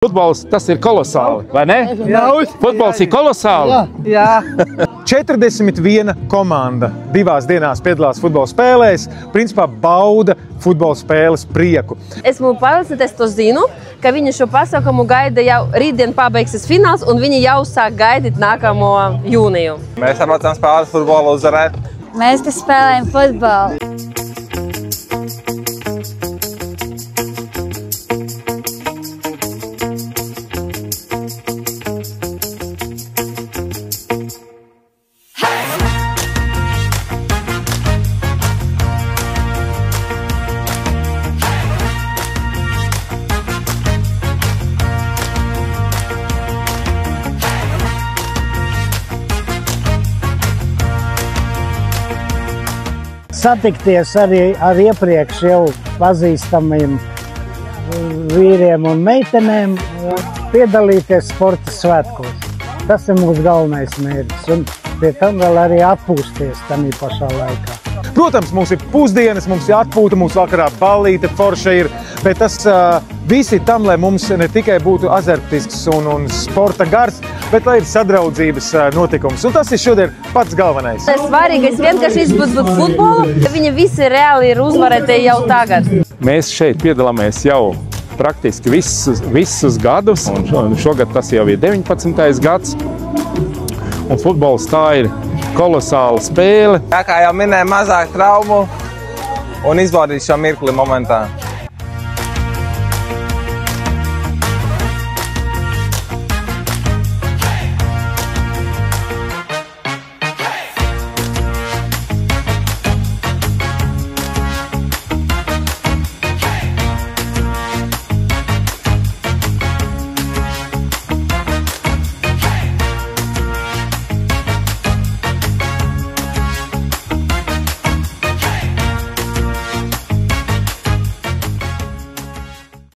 Futbols, tas ir kolosāli, vai ne? Jā. Futbols ir kolosāli. Jā. 41 komanda divās dienās piedalās futbola spēlēs, principā bauda futbola spēles prieku. Esmu pārliecināta, es to zinu, ka viņi šo pasākumu gaida jau rītdien pabeigsies fināls, un viņi jau sāk gaidīt nākamo jūniju. Mēs atbraucam spēlēt futbolu uzvarēt. Mēs te spēlējam futbolu. Satikties arī ar iepriekš jau pazīstamiem vīriem un meitenēm, piedalīties sporta svētkos. Tas ir mūsu galvenais mērķis un pie tam vēl arī atpūsties tamī pašā laikā. Protams, mums ir pusdienas, mums ir atpūta, mums vakarā ballīte forša ir, bet tas viss ir tam, lai mums ne tikai būtu azartisks un sporta gars, bet lai ir sadraudzības notikums. Un tas ir šodien pats galvenais. Svarīgais vienkārši izbūt futbolu, ka viņi visi reāli ir uzvarēti jau tagad. Mēs šeit piedalāmies jau praktiski visus gadus, un šogad tas jau ir 19. gads. Un futbols tā ir kolosāla spēle. Tā kā jau minēju, mazāk traumu un izbaudīt šo mirkli momentā.